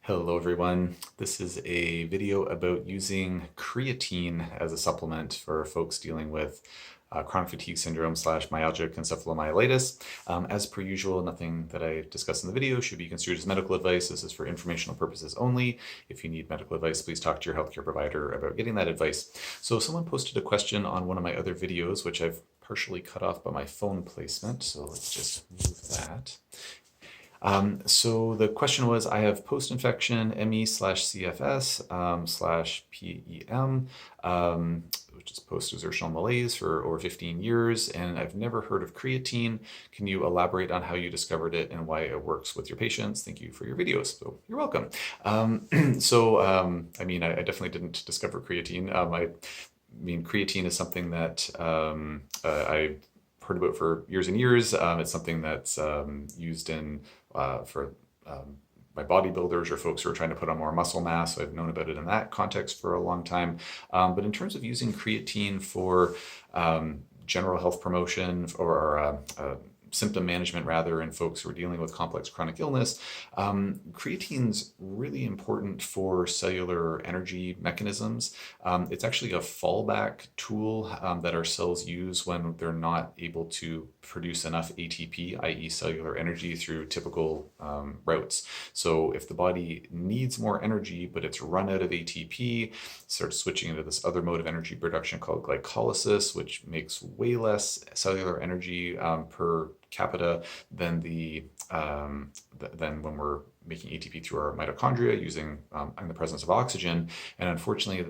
Hello everyone. This is a video about using creatine as a supplement for folks dealing with chronic fatigue syndrome / myalgic encephalomyelitis. As per usual, nothing that I discuss in the video should be construed as medical advice. This is for informational purposes only. If you need medical advice, please talk to your healthcare provider about getting that advice. So someone posted a question on one of my other videos, which I've partially cut off by my phone placement. So let's just move that. So the question was, I have post-infection ME/CFS/PEM, which is post-exertional malaise for over 15 years, and I've never heard of creatine. Can you elaborate on how you discovered it and why it works with your patients? Thank you for your videos. So you're welcome. I definitely didn't discover creatine. Creatine is something that I heard about for years and years. It's something that's used for by bodybuilders or folks who are trying to put on more muscle mass. So I've known about it in that context for a long time. But in terms of using creatine for general health promotion or symptom management rather in folks who are dealing with complex chronic illness, creatine's really important for cellular energy mechanisms. It's actually a fallback tool that our cells use when they're not able to produce enough ATP, i.e. cellular energy, through typical routes. So if the body needs more energy, but it's run out of ATP, it starts switching into this other mode of energy production called glycolysis, which makes way less cellular energy per capita than when we're making ATP through our mitochondria using in the presence of oxygen. And unfortunately,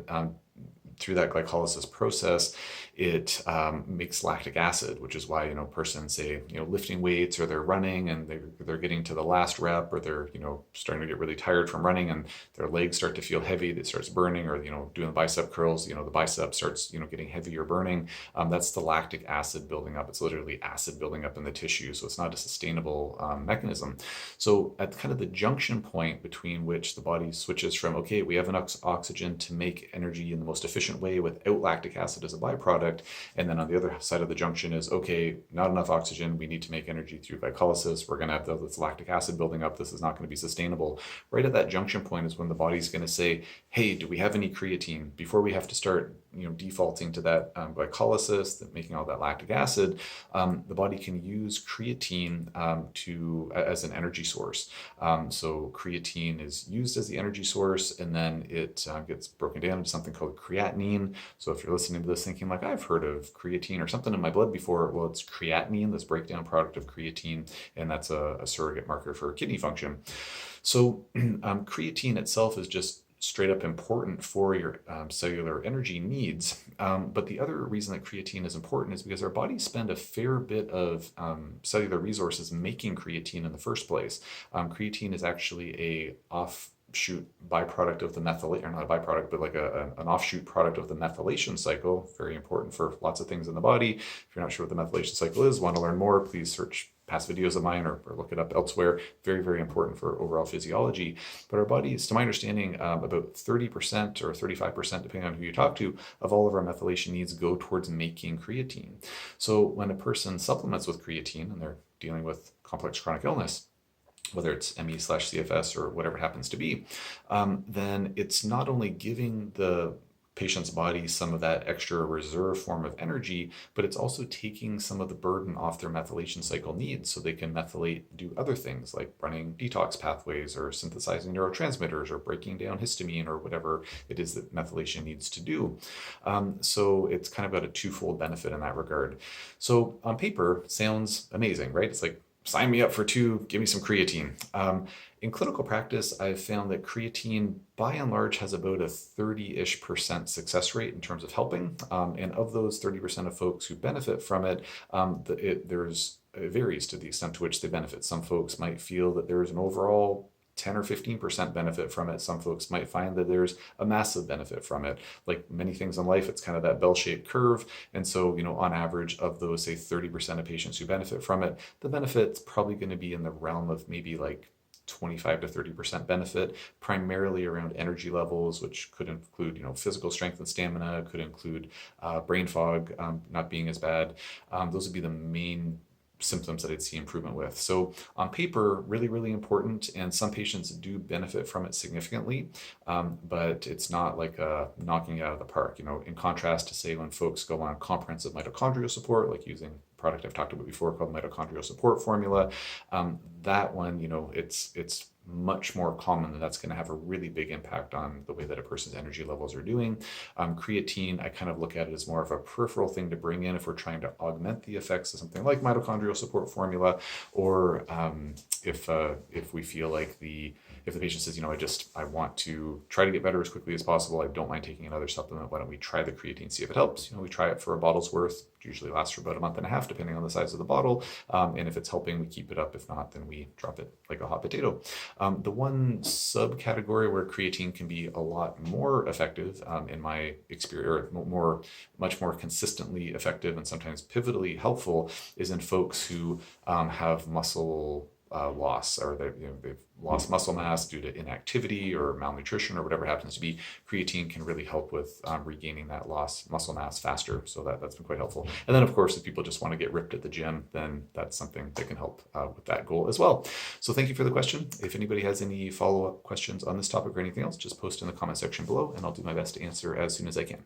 through that glycolysis process, it makes lactic acid, which is why persons say lifting weights or they're running and they're getting to the last rep, or they're starting to get really tired from running and their legs start to feel heavy, that starts burning, or doing the bicep curls, the bicep starts getting heavy or burning. That's the lactic acid building up. It's literally acid building up in the tissue, so it's not a sustainable mechanism. So at kind of the junction point between which the body switches from, okay, we have enough oxygen to make energy in the most efficient way without lactic acid as a byproduct, and then on the other side of the junction is, okay, not enough oxygen, we need to make energy through glycolysis, we're going to have this lactic acid building up, this is not going to be sustainable. Right at that junction point is when the body's going to say, hey, do we have any creatine? Before we have to start defaulting to that glycolysis, making all that lactic acid, the body can use creatine as an energy source. So creatine is used as the energy source, and then it gets broken down into something called creatinine. So if you're listening to this thinking like, I've heard of creatine or something in my blood before, well, it's creatinine, this breakdown product of creatine, and that's a surrogate marker for kidney function. So creatine itself is just straight up important for your cellular energy needs. But the other reason that creatine is important is because our bodies spend a fair bit of cellular resources making creatine in the first place. Creatine is actually a offshoot byproduct of the methylation, or not a byproduct, but like an offshoot product of the methylation cycle. Very important for lots of things in the body. If you're not sure what the methylation cycle is, want to learn more, please search past videos of mine or look it up elsewhere. Very, very important for overall physiology. But our bodies, to my understanding, about 30% or 35%, depending on who you talk to, of all of our methylation needs go towards making creatine. So when a person supplements with creatine and they're dealing with complex chronic illness, whether it's ME/CFS or whatever it happens to be, then it's not only giving the patient's body some of that extra reserve form of energy, but it's also taking some of the burden off their methylation cycle needs, so they can methylate, do other things like running detox pathways or synthesizing neurotransmitters or breaking down histamine or whatever it is that methylation needs to do. So it's kind of got a twofold benefit in that regard. So on paper, sounds amazing, right? It's like, sign me up for 2, give me some creatine. In clinical practice, I've found that creatine, by and large, has about a 30-ish% success rate in terms of helping. And of those 30% of folks who benefit from it, it varies to the extent to which they benefit. Some folks might feel that there's an overall 10 or 15% benefit from it. Some folks might find that there's a massive benefit from it. Like many things in life, it's kind of that bell-shaped curve. And so, on average of those, say 30% of patients who benefit from it, the benefit's probably going to be in the realm of maybe like 25 to 30% benefit, primarily around energy levels, which could include, physical strength and stamina, could include brain fog not being as bad. Those would be the main symptoms that I'd see improvement with. So on paper, really, really important, and some patients do benefit from it significantly, but it's not like knocking it out of the park. In contrast to say when folks go on comprehensive mitochondrial support, like using a product I've talked about before called mitochondrial support formula, that one, it's much more common that that's going to have a really big impact on the way that a person's energy levels are doing. Creatine, I kind of look at it as more of a peripheral thing to bring in if we're trying to augment the effects of something like mitochondrial support formula, or if we feel like if the patient says, I want to try to get better as quickly as possible, I don't mind taking another supplement, why don't we try the creatine, see if it helps. We try it for a bottle's worth. It usually lasts for about a month and a half, depending on the size of the bottle. And if it's helping, we keep it up. If not, then we drop it like a hot potato. The one subcategory where creatine can be a lot more effective, in my experience, or much more consistently effective and sometimes pivotally helpful, is in folks who have muscle loss, or they've lost muscle mass due to inactivity or malnutrition or whatever happens to be. Creatine can really help with regaining that lost muscle mass faster. So that's been quite helpful. And then, of course, if people just want to get ripped at the gym, then that's something that can help with that goal as well. So thank you for the question. If anybody has any follow-up questions on this topic or anything else, just post in the comment section below, and I'll do my best to answer as soon as I can.